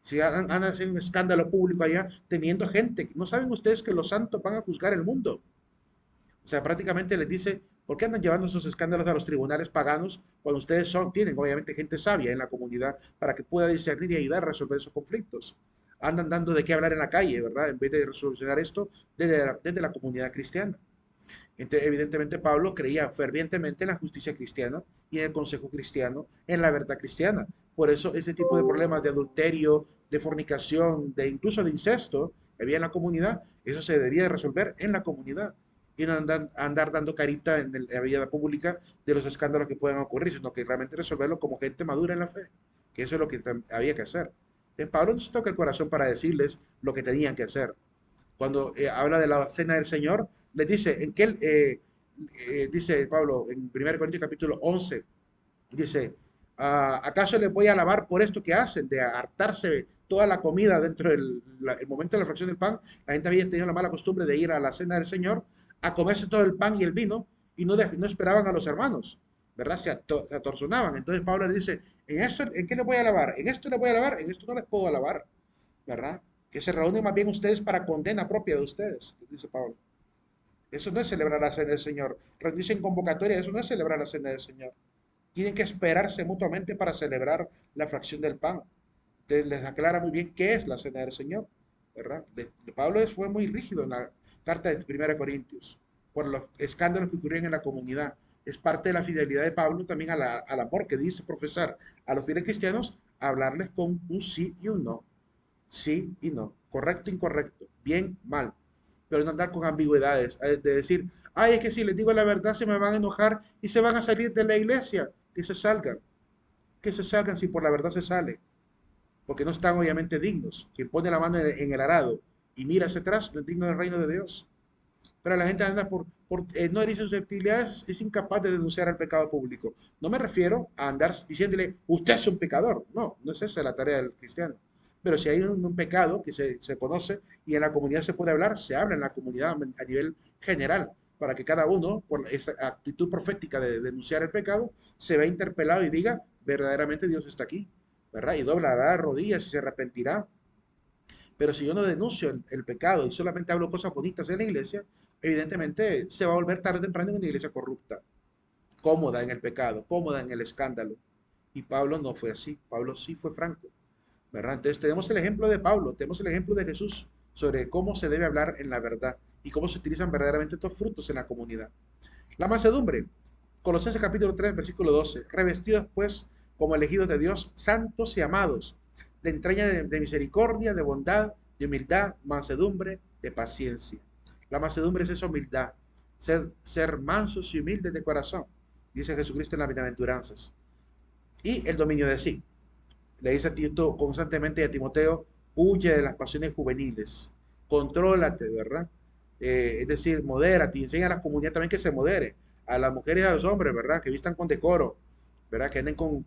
Si han haciendo un escándalo público allá, teniendo gente, ¿no saben ustedes que los santos van a juzgar el mundo? O sea, prácticamente les dice, ¿por qué andan llevando esos escándalos a los tribunales paganos cuando ustedes tienen obviamente gente sabia en la comunidad para que pueda discernir y ayudar a resolver esos conflictos? Andan dando de qué hablar en la calle, ¿verdad? En vez de solucionar esto desde la comunidad cristiana. Entonces, evidentemente, Pablo creía fervientemente en la justicia cristiana y en el consejo cristiano, en la verdad cristiana. Por eso, ese tipo de problemas de adulterio, de fornicación, de incluso de incesto que había en la comunidad, eso se debía de resolver en la comunidad y no andar dando carita en la vida pública de los escándalos que puedan ocurrir, sino que realmente resolverlo como gente madura en la fe, que eso es lo que había que hacer. Entonces, Pablo no se toca el corazón para decirles lo que tenían que hacer. Cuando habla de la cena del Señor, les dice, dice Pablo en 1 Corintios capítulo 11, dice, ¿acaso les voy a alabar por esto que hacen, de hartarse toda la comida dentro del momento de la fracción del pan? La gente había tenido la mala costumbre de ir a la cena del Señor a comerse todo el pan y el vino y no esperaban a los hermanos. ¿verdad? Se atorzonaban. Entonces Pablo le dice, ¿en esto, en qué le voy a alabar? ¿En esto le voy a alabar? En esto no les puedo alabar, ¿verdad? Que se reúnen más bien ustedes para condena propia de ustedes, dice Pablo. Eso no es celebrar la cena del Señor. Reunirse en convocatoria, eso no es celebrar la cena del Señor. Tienen que esperarse mutuamente para celebrar la fracción del pan. Entonces les aclara muy bien qué es la cena del Señor, ¿verdad? Pablo fue muy rígido en la carta de 1 Corintios por los escándalos que ocurrían en la comunidad. Es parte de la fidelidad de Pablo también al amor que dice profesar a los fieles cristianos, hablarles con un sí y un no. Sí y no. Correcto, incorrecto. Bien, mal. Pero no andar con ambigüedades. De decir, ay, es que si les digo la verdad se me van a enojar y se van a salir de la iglesia. Que se salgan. Que se salgan si por la verdad se sale. Porque no están obviamente dignos. Quien pone la mano en el arado y mira hacia atrás no es digno del reino de Dios. Pero la gente anda por no herir susceptibilidades, es incapaz de denunciar el pecado público. No me refiero a andar diciéndole, usted es un pecador. No, no es esa la tarea del cristiano. Pero si hay un pecado que se conoce y en la comunidad se puede hablar, se habla en la comunidad a nivel general, para que cada uno, por esa actitud profética de denunciar el pecado, se vea interpelado y diga, verdaderamente Dios está aquí, ¿verdad? Y doblará rodillas y se arrepentirá. Pero si yo no denuncio el pecado y solamente hablo cosas bonitas en la iglesia, evidentemente se va a volver tarde o temprano en una iglesia corrupta, cómoda en el pecado, cómoda en el escándalo. Y Pablo no fue así, Pablo sí fue franco, ¿verdad? Entonces tenemos el ejemplo de Pablo, tenemos el ejemplo de Jesús sobre cómo se debe hablar en la verdad y cómo se utilizan verdaderamente estos frutos en la comunidad. La mansedumbre, Colosenses capítulo 3, versículo 12, revestidos pues como elegidos de Dios, santos y amados, de entraña de misericordia, de bondad, de humildad, mansedumbre, de paciencia. La mansedumbre es esa humildad, ser mansos y humildes de corazón, dice Jesucristo en las bienaventuranzas. Y el dominio de sí. Le dice a Tito constantemente a Timoteo, huye de las pasiones juveniles, contrólate, ¿verdad? Es decir, modérate, y enseña a la comunidad también que se modere, a las mujeres y a los hombres, ¿verdad? Que vistan con decoro, ¿verdad? Que anden con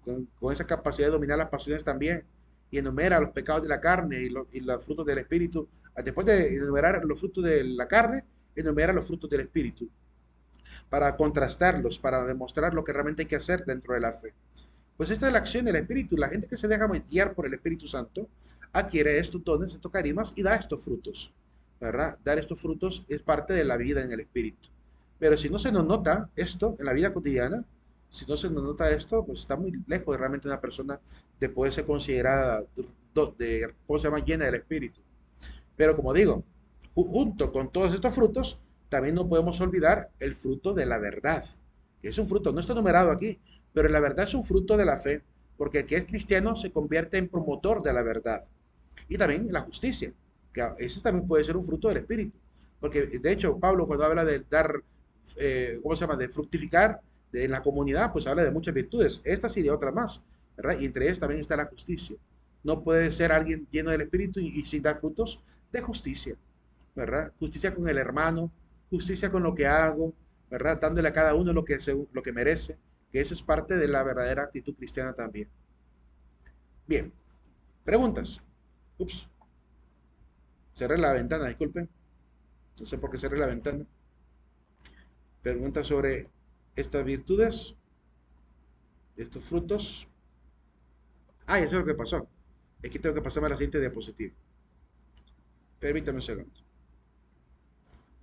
esa capacidad de dominar las pasiones también, y enumera los pecados de la carne y los frutos del espíritu. Después de enumerar los frutos de la carne, enumera los frutos del espíritu, para contrastarlos, para demostrar lo que realmente hay que hacer dentro de la fe. Pues esta es la acción del Espíritu. La gente que se deja guiar por el Espíritu Santo adquiere estos dones, estos carismas y da estos frutos, ¿verdad? Dar estos frutos es parte de la vida en el Espíritu. Pero si no se nos nota esto en la vida cotidiana, si no se nos nota esto, pues está muy lejos de realmente una persona de poder ser considerada ¿cómo se llama? Llena del Espíritu. Pero como digo, junto con todos estos frutos, también no podemos olvidar el fruto de la verdad, que es un fruto, no está numerado aquí, pero la verdad es un fruto de la fe, porque el que es cristiano se convierte en promotor de la verdad. Y también la justicia, que ese también puede ser un fruto del Espíritu. Porque de hecho, Pablo cuando habla de dar, ¿cómo se llama?, de fructificar en la comunidad, pues habla de muchas virtudes, estas y de otras más, ¿verdad? Y entre ellas también está la justicia. No puede ser alguien lleno del Espíritu y sin dar frutos de justicia, ¿verdad? Justicia con el hermano, justicia con lo que hago, ¿verdad? Dándole a cada uno lo que merece, que eso es parte de la verdadera actitud cristiana también. Bien, preguntas. Ups, cerré la ventana, disculpen. No sé por qué cerré la ventana. Preguntas sobre estas virtudes, estos frutos. Ah, ya sé lo que pasó. Es que tengo que pasarme a la siguiente diapositiva. Permítame un segundo.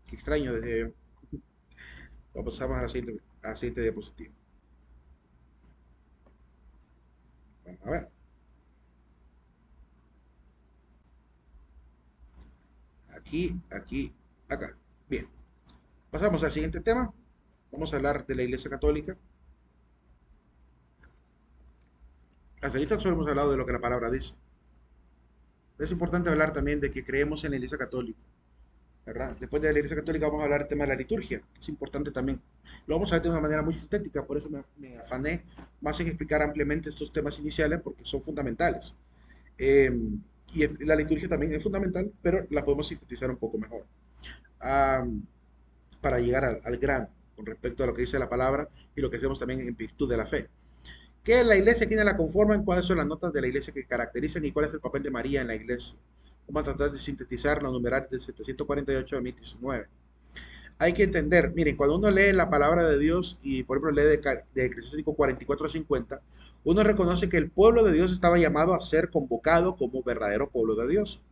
Qué extraño desde yo. Pasamos a la siguiente diapositiva. Vamos a ver. Aquí, aquí, acá. Bien. Pasamos al siguiente tema. Vamos a hablar de la Iglesia Católica. Hasta ahorita solo hemos hablado de lo que la palabra dice. Es importante hablar también de que creemos en la Iglesia Católica, ¿verdad? Después de la Iglesia Católica vamos a hablar del tema de la liturgia, que es importante también. Lo vamos a ver de una manera muy sintética, por eso me afané más en explicar ampliamente estos temas iniciales, porque son fundamentales. Eh, y la liturgia también es fundamental, pero la podemos sintetizar un poco mejor. Ah, para llegar al grano, con respecto a lo que dice la palabra y lo que hacemos también en virtud de la fe. ¿Qué es la iglesia? ¿Quiénes la conforman? ¿Cuáles son las notas de la iglesia que caracterizan? ¿Y cuál es el papel de María en la iglesia? Vamos a tratar de sintetizar la numeral de 748 a 1019. hay que entender, miren, cuando uno lee la palabra de Dios y por ejemplo lee de Eclesiástico 44 a 50, uno reconoce que el pueblo de Dios estaba llamado a ser convocado como verdadero pueblo de Dios.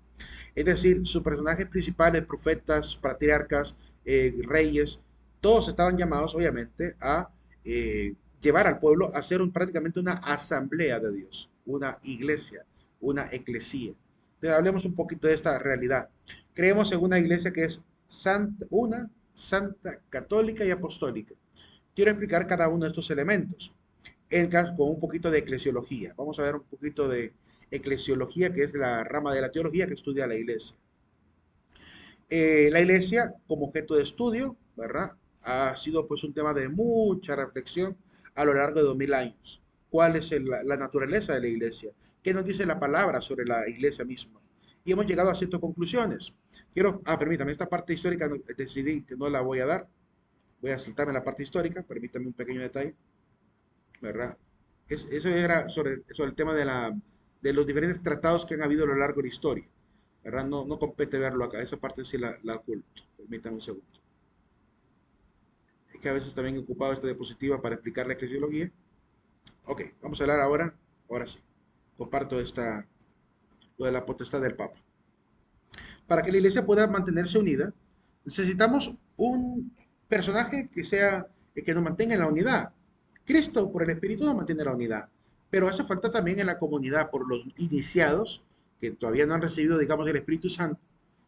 Es decir, sus personajes principales, profetas, patriarcas, reyes, todos estaban llamados, obviamente, a llevar al pueblo a ser prácticamente una asamblea de Dios, una iglesia, una eclesía. Entonces, hablemos un poquito de esta realidad. Creemos en una iglesia que es santa, una santa, católica y apostólica. Quiero explicar cada uno de estos elementos con un poquito de eclesiología. Vamos a ver un poquito de eclesiología, que es la rama de la teología que estudia la iglesia. La iglesia como objeto de estudio, ¿verdad? Ha sido pues un tema de mucha reflexión a lo largo de 2000 años. ¿Cuál es la naturaleza de la iglesia? ¿Qué nos dice la palabra sobre la iglesia misma? Y hemos llegado a ciertas conclusiones. Permítame, esta parte histórica decidí que no la voy a dar. Voy a saltarme la parte histórica, permítame un pequeño detalle, ¿verdad? Eso era sobre el tema de los diferentes tratados que han habido a lo largo de la historia, ¿verdad? No, no compete verlo acá, esa parte sí la oculto. Permítanme un segundo. Es que a veces también he ocupado esta diapositiva para explicar la eclesiología. Ok, vamos a hablar ahora sí. Comparto lo de la potestad del Papa. Para que la iglesia pueda mantenerse unida, necesitamos un personaje que sea, que nos mantenga en la unidad. Cristo, por el Espíritu, nos mantiene la unidad. Pero hace falta también en la comunidad, por los iniciados, que todavía no han recibido, digamos, el Espíritu Santo,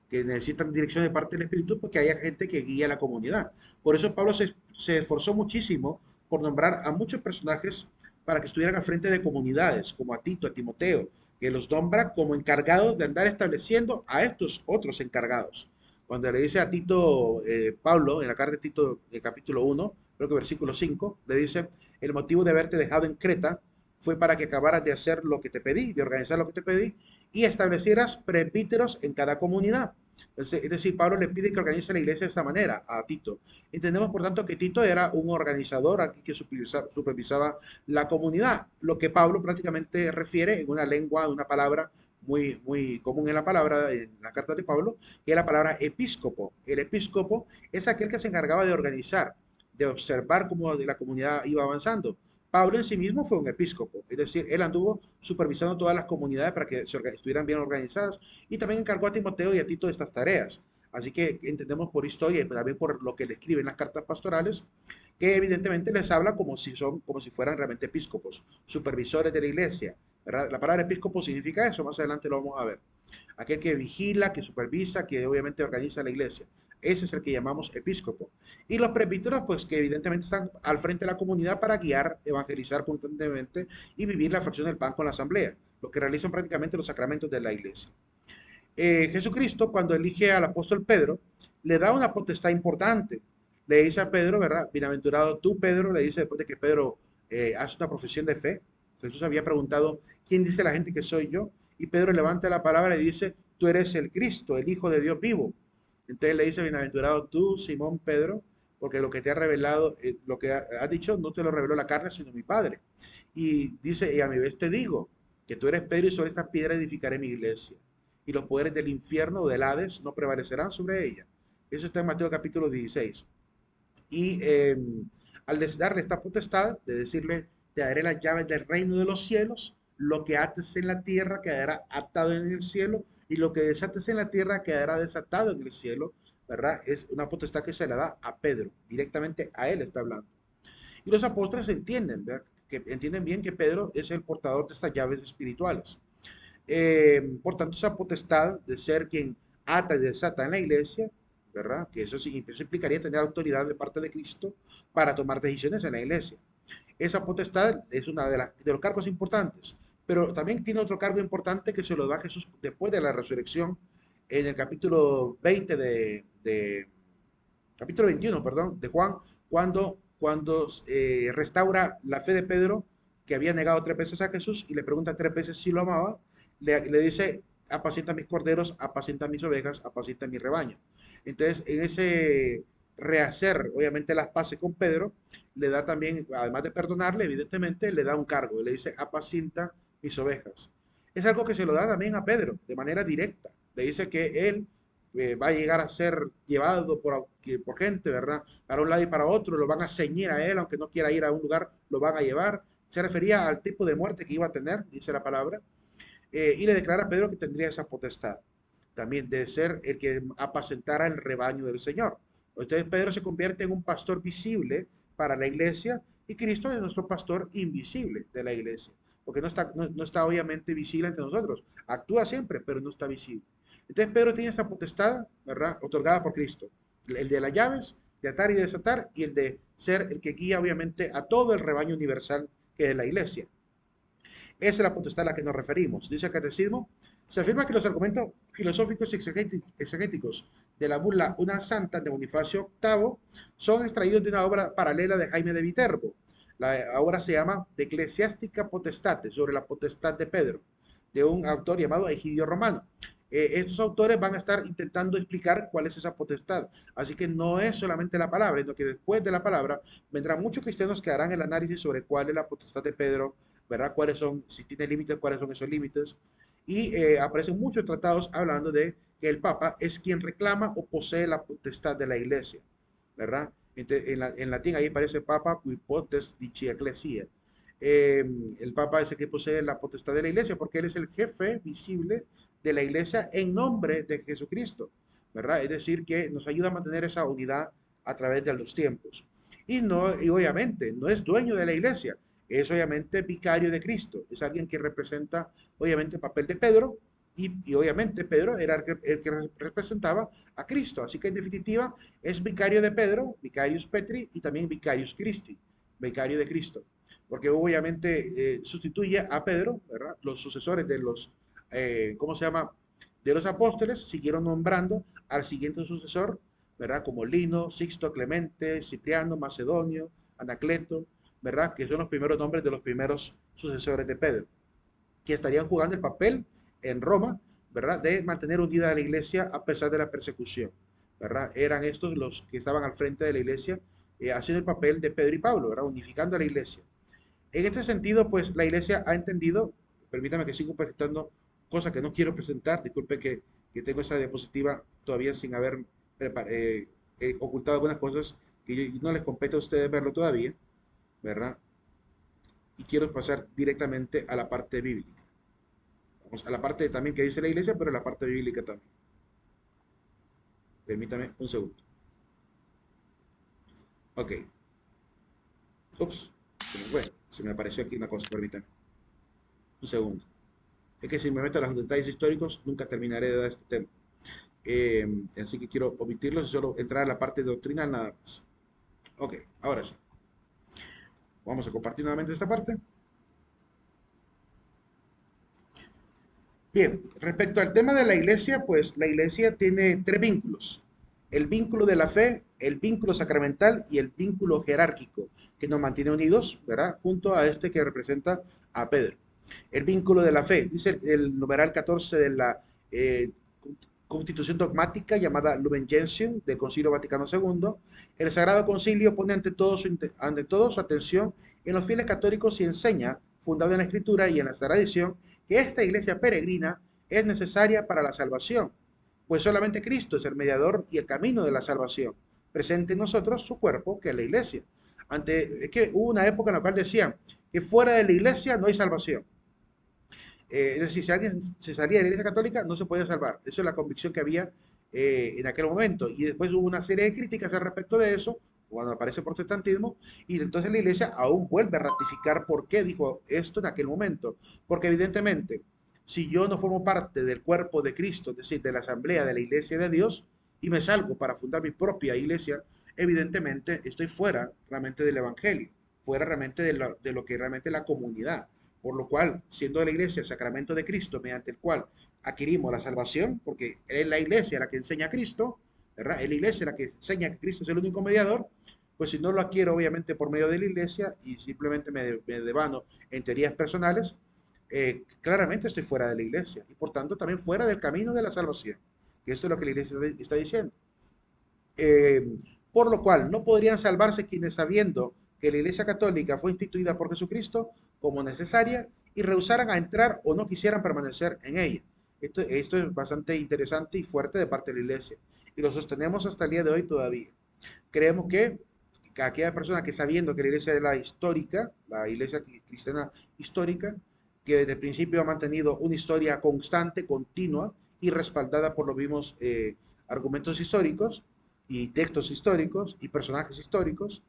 que necesitan dirección de parte del Espíritu, porque haya gente que guíe a la comunidad. Por eso Pablo se esforzó muchísimo por nombrar a muchos personajes para que estuvieran al frente de comunidades, como a Tito, a Timoteo, que los nombra como encargados de andar estableciendo a estos otros encargados. Cuando le dice a Tito, Pablo, en la carta de Tito, capítulo 1, creo que versículo 5, le dice, el motivo de haberte dejado en Creta fue para que acabaras de hacer lo que te pedí, de organizar lo que te pedí, y establecieras presbíteros en cada comunidad. Entonces, es decir, Pablo le pide que organice la iglesia de esa manera a Tito. Entendemos, por tanto, que Tito era un organizador aquí que supervisaba la comunidad, lo que Pablo prácticamente refiere en una lengua, una palabra muy, muy común en la palabra, en la carta de Pablo, que es la palabra episcopo. El episcopo es aquel que se encargaba de organizar, de observar cómo la comunidad iba avanzando. Pablo en sí mismo fue un episcopo, es decir, él anduvo supervisando todas las comunidades para que estuvieran bien organizadas y también encargó a Timoteo y a Tito de estas tareas. Así que entendemos por historia y también por lo que le escriben las cartas pastorales, que evidentemente les habla como si fueran realmente episcopos, supervisores de la iglesia, ¿verdad? La palabra episcopo significa eso, más adelante lo vamos a ver. Aquel que vigila, que supervisa, que obviamente organiza la iglesia. Ese es el que llamamos episcopo. Y los presbíteros, pues que evidentemente están al frente de la comunidad para guiar, evangelizar constantemente y vivir la fracción del pan con la asamblea, lo que realizan prácticamente los sacramentos de la iglesia. Jesucristo, cuando elige al apóstol Pedro, le da una potestad importante. Le dice a Pedro, ¿verdad? Bienaventurado tú, Pedro, le dice después de que Pedro hace una profesión de fe. Jesús había preguntado, ¿quién dice la gente que soy yo? Y Pedro levanta la palabra y dice, tú eres el Cristo, el Hijo de Dios vivo. Entonces le dice, bienaventurado tú, Simón Pedro, porque lo que te ha revelado, lo que has dicho, no te lo reveló la carne, sino mi Padre. Y dice, y a mi vez te digo, que tú eres Pedro y sobre esta piedra edificaré mi iglesia y los poderes del infierno o del Hades no prevalecerán sobre ella. Eso está en Mateo capítulo 16. Y al darle esta potestad de decirle, te daré las llaves del reino de los cielos, lo que ates en la tierra quedará atado en el cielo y lo que desates en la tierra quedará desatado en el cielo, ¿verdad? Es una potestad que se le da a Pedro, directamente a él está hablando. Y los apóstoles entienden, ¿verdad? Que entienden bien que Pedro es el portador de estas llaves espirituales. Por tanto, esa potestad de ser quien ata y desata en la iglesia, ¿verdad? Que eso implicaría tener autoridad de parte de Cristo para tomar decisiones en la iglesia. Esa potestad es una de los cargos importantes, pero también tiene otro cargo importante que se lo da Jesús después de la resurrección en el capítulo 20 capítulo 21, perdón, de Juan, cuando restaura la fe de Pedro, que había negado 3 veces a Jesús y le pregunta 3 veces si lo amaba, le dice, apacienta mis corderos, apacienta mis ovejas, apacienta mi rebaño. Entonces, en ese rehacer, obviamente, las paces con Pedro, le da también, además de perdonarle, evidentemente, le da un cargo, le dice, apacienta mis ovejas. Es algo que se lo da también a Pedro, de manera directa. Le dice que él va a llegar a ser llevado por gente, ¿verdad? Para un lado y para otro, lo van a ceñir a él, aunque no quiera ir a un lugar, lo van a llevar. Se refería al tipo de muerte que iba a tener, dice la palabra, y le declara a Pedro que tendría esa potestad también de ser el que apacentara el rebaño del Señor. Entonces Pedro se convierte en un pastor visible para la iglesia y Cristo es nuestro pastor invisible de la iglesia, porque no está obviamente visible entre nosotros. Actúa siempre, pero no está visible. Entonces Pedro tiene esa potestad, ¿verdad? Otorgada por Cristo. El de las llaves, de atar y desatar, y el de ser el que guía obviamente a todo el rebaño universal que es la iglesia. Esa es la potestad a la que nos referimos. Dice el catecismo, se afirma que los argumentos filosóficos y exegéticos de la burla Una Santa de Bonifacio VIII son extraídos de una obra paralela de Jaime de Viterbo. La obra se llama De Ecclesiastica Potestate, sobre la potestad de Pedro, de un autor llamado Egidio Romano. Estos autores van a estar intentando explicar cuál es esa potestad. Así que no es solamente la palabra, sino que después de la palabra vendrán muchos cristianos que harán el análisis sobre cuál es la potestad de Pedro, ¿verdad? ¿Cuáles son, si tiene límites, cuáles son esos límites? Y aparecen muchos tratados hablando de que el Papa es quien reclama o posee la potestad de la Iglesia, ¿verdad? En latín ahí aparece Papa qui potest dici ecclesia. El Papa es el que posee la potestad de la Iglesia porque él es el jefe visible de la Iglesia en nombre de Jesucristo, ¿verdad? Es decir, que nos ayuda a mantener esa unidad a través de los tiempos. Y obviamente no es dueño de la Iglesia, es obviamente vicario de Cristo, es alguien que representa obviamente el papel de Pedro y obviamente Pedro era el que representaba a Cristo, así que en definitiva es vicario de Pedro, vicarius Petri y también vicarius Christi, vicario de Cristo, porque obviamente sustituye a Pedro, ¿verdad? Los sucesores de los, ¿cómo se llama? De los apóstoles siguieron nombrando al siguiente sucesor, ¿verdad? Como Lino, Sixto, Clemente, Cipriano, Macedonio, Anacleto, ¿verdad? Que son los primeros nombres de los primeros sucesores de Pedro, que estarían jugando el papel en Roma, ¿verdad? De mantener unida a la iglesia a pesar de la persecución, ¿verdad? Eran estos los que estaban al frente de la iglesia, haciendo el papel de Pedro y Pablo, ¿verdad? Unificando a la iglesia. En este sentido, pues la iglesia ha entendido, permítame que sigo presentando cosas que no quiero presentar, disculpe que tengo esa diapositiva todavía sin haber ocultado algunas cosas que no les compete a ustedes verlo todavía, ¿verdad? Y quiero pasar directamente a la parte bíblica. Vamos a la parte también que dice la iglesia, pero la parte bíblica también. Permítame un segundo. Ok. Ups. Se me apareció aquí una cosa, permítame. Un segundo. Es que si me meto a los detalles históricos, nunca terminaré de dar este tema. Así que quiero omitirlos y solo entrar a la parte doctrinal nada más. Ok, ahora sí. Vamos a compartir nuevamente esta parte. Bien, respecto al tema de la iglesia, pues la iglesia tiene tres vínculos. El vínculo de la fe, el vínculo sacramental y el vínculo jerárquico, que nos mantiene unidos, ¿verdad? Junto a este que representa a Pedro. El vínculo de la fe, dice el numeral 14 de la eh, Constitución dogmática llamada Lumen Gentium del Concilio Vaticano II, el Sagrado Concilio pone ante todo su atención en los fieles católicos y enseña, fundado en la Escritura y en la tradición, que esta iglesia peregrina es necesaria para la salvación, pues solamente Cristo es el mediador y el camino de la salvación, presente en nosotros su cuerpo, que es la iglesia. Es que hubo una época en la cual decían que fuera de la iglesia no hay salvación. Es decir, si alguien se salía de la Iglesia Católica, no se podía salvar. Eso es la convicción que había en aquel momento. Y después hubo una serie de críticas al respecto de eso, cuando aparece el protestantismo, y entonces la Iglesia aún vuelve a ratificar por qué dijo esto en aquel momento. Porque evidentemente, si yo no formo parte del cuerpo de Cristo, es decir, de la asamblea de la Iglesia de Dios, y me salgo para fundar mi propia iglesia, evidentemente estoy fuera realmente del Evangelio, fuera realmente de lo que realmente es la comunidad. Por lo cual, siendo la iglesia el sacramento de Cristo mediante el cual adquirimos la salvación, porque es la iglesia la que enseña a Cristo, ¿verdad? Es la iglesia la que enseña que Cristo es el único mediador, pues si no lo adquiero obviamente por medio de la iglesia y simplemente me devano en teorías personales, claramente estoy fuera de la iglesia y por tanto también fuera del camino de la salvación, que esto es lo que la iglesia está diciendo. Eh, por lo cual, no podrían salvarse quienes sabiendo que la Iglesia Católica fue instituida por Jesucristo como necesaria y rehusaran a entrar o no quisieran permanecer en ella. Esto es bastante interesante y fuerte de parte de la iglesia. Y lo sostenemos hasta el día de hoy todavía. Creemos que aquella persona que sabiendo que la iglesia es la histórica, la iglesia cristiana histórica, que desde el principio ha mantenido una historia constante, continua y respaldada por los mismos argumentos históricos y textos históricos y personajes históricos,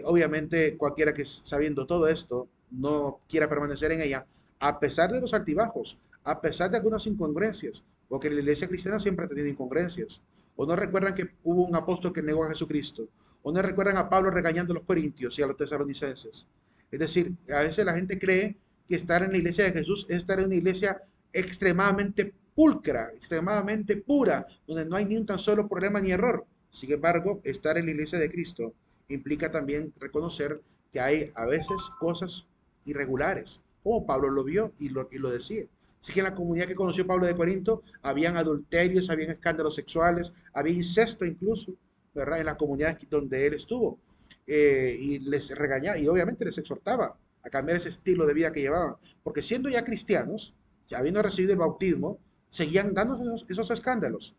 obviamente cualquiera que sabiendo todo esto no quiera permanecer en ella, a pesar de los altibajos, a pesar de algunas incongruencias, porque la iglesia cristiana siempre ha tenido incongruencias. ¿O no recuerdan que hubo un apóstol que negó a Jesucristo? ¿O no recuerdan a Pablo regañando a los corintios y a los tesalonicenses? Es decir, a veces la gente cree que estar en la iglesia de Jesús es estar en una iglesia extremadamente pulcra, extremadamente pura, donde no hay ni un tan solo problema ni error. Sin embargo, estar en la iglesia de Cristo implica también reconocer que hay a veces cosas irregulares, como Pablo lo vio y lo decía. Así que en la comunidad que conoció Pablo de Corinto, habían adulterios, habían escándalos sexuales, había incesto incluso, ¿verdad? En las comunidades donde él estuvo. Y les regañaba y obviamente les exhortaba a cambiar ese estilo de vida que llevaban. Porque siendo ya cristianos, ya habiendo recibido el bautismo, seguían dando esos escándalos.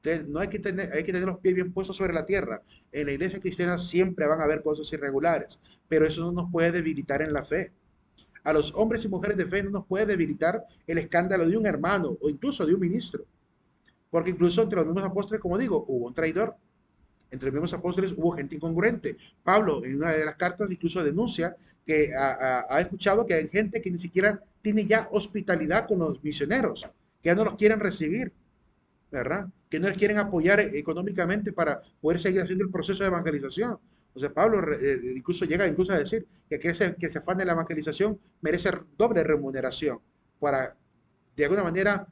Entonces, no hay que tener los pies bien puestos sobre la tierra. En la iglesia cristiana siempre van a haber cosas irregulares, pero eso no nos puede debilitar en la fe. A los hombres y mujeres de fe no nos puede debilitar el escándalo de un hermano o incluso de un ministro. Porque incluso entre los mismos apóstoles, como digo, hubo un traidor. Entre los mismos apóstoles hubo gente incongruente. Pablo, en una de las cartas, incluso denuncia que ha escuchado que hay gente que ni siquiera tiene ya hospitalidad con los misioneros, que ya no los quieren recibir, ¿verdad? Que no les quieren apoyar económicamente para poder seguir haciendo el proceso de evangelización. O sea, Pablo incluso llega incluso a decir que aquel que se afane de la evangelización merece doble remuneración para, de alguna manera,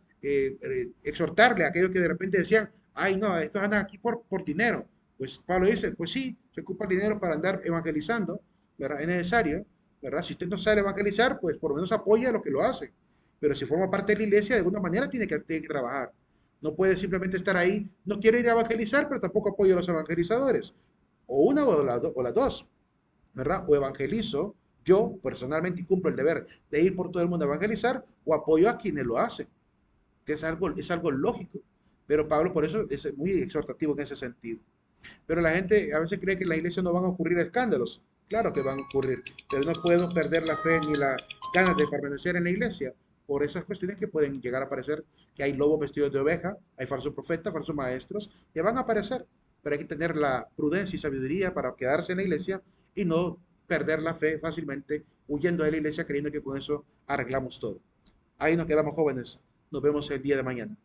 exhortarle a aquellos que de repente decían, ay, no, estos andan aquí por dinero. Pues Pablo dice, pues sí, se ocupa el dinero para andar evangelizando, ¿verdad? Es necesario, ¿verdad? Si usted no sabe evangelizar, pues por lo menos apoya a los que lo hacen. Pero si forma parte de la iglesia, de alguna manera tiene que trabajar. No puede simplemente estar ahí, no quiere ir a evangelizar, pero tampoco apoya a los evangelizadores. O una o las dos, ¿verdad? O evangelizo yo personalmente y cumplo el deber de ir por todo el mundo a evangelizar, o apoyo a quienes lo hacen, que es algo lógico. Pero Pablo por eso es muy exhortativo en ese sentido. Pero la gente a veces cree que en la iglesia no van a ocurrir escándalos. Claro que van a ocurrir, pero no puedo perder la fe ni la ganas de permanecer en la iglesia por esas cuestiones que pueden llegar a aparecer, que hay lobos vestidos de oveja, hay falsos profetas, falsos maestros, que van a aparecer, pero hay que tener la prudencia y sabiduría para quedarse en la iglesia y no perder la fe fácilmente huyendo de la iglesia creyendo que con eso arreglamos todo. Ahí nos quedamos jóvenes. Nos vemos el día de mañana.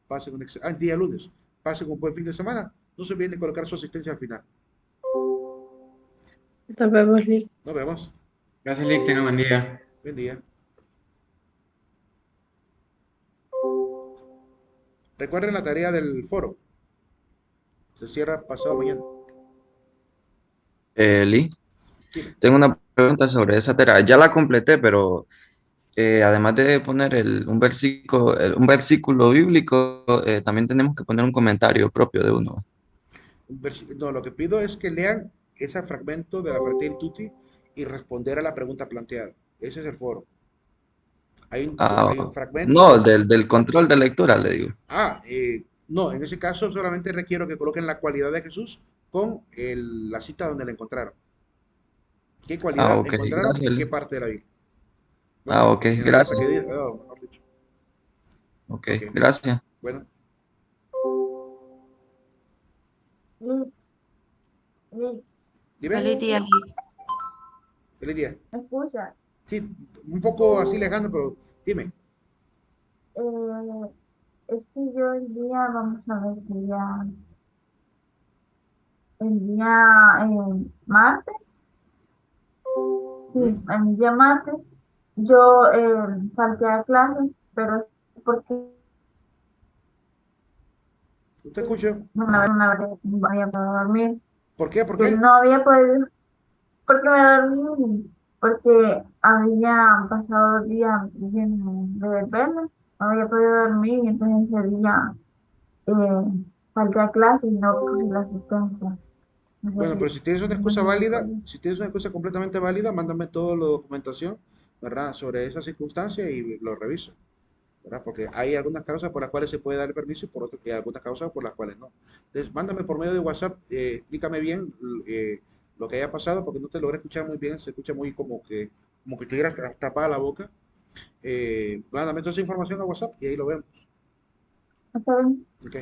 El día lunes. Pasen un buen fin de semana. No se olviden de colocar su asistencia al final. Nos vemos, Lick. Nos vemos. Gracias, Lick. Tenga buen día. Buen día. Recuerden la tarea del foro. Se cierra pasado mañana. Lee, Dime. tengo una pregunta sobre esa tarea. Ya la completé, pero además de poner un versículo bíblico, también tenemos que poner un comentario propio de uno. No, lo que pido es que lean ese fragmento de la Fratelli Tutti y responder a la pregunta planteada. Ese es el foro. Hay un fragmento que No, es. del control de lectura, le digo. No, en ese caso solamente requiero que coloquen la cualidad de Jesús con la cita donde la encontraron. ¿Qué cualidad Ok, encontraron gracias, en qué Lee. parte de la Biblia? Bueno, Ok, en la carta gracias. que di, mejor dicho. Ok, Ok, gracias. bueno, Lick, Lick, dime, Feliz día, Lick. feliz día. ¿me escucha? Sí, un poco así lejano, pero dime. Eh, es que yo el día, vamos a ver, el día martes, sí, Ujú. el día martes, yo falté a clases, pero es porque ¿No te escucho? una vez no había podido dormir, ¿Por qué? ¿Por que qué? no había podido, porque me dormí, porque había pasado el día lleno de desvelo, no había podido dormir, y entonces ese día falté a clase y no puse la asistencia. No sé Bueno, pero si tienes una si excusa mañana válida, puedo. si tienes una excusa completamente válida, mándame toda la documentación, ¿verdad? Sobre esa circunstancia y lo reviso. ¿verdad? Porque hay algunas causas por las cuales se puede dar el permiso y algunas causas por las cuales no. Entonces, mándame por medio de WhatsApp, explícame bien lo que haya pasado, porque no te logré escuchar muy bien, se escucha muy como que tuvieras tapada la boca. Mándame toda esa información a WhatsApp y ahí lo vemos. ¿Está bien? ¿Ok?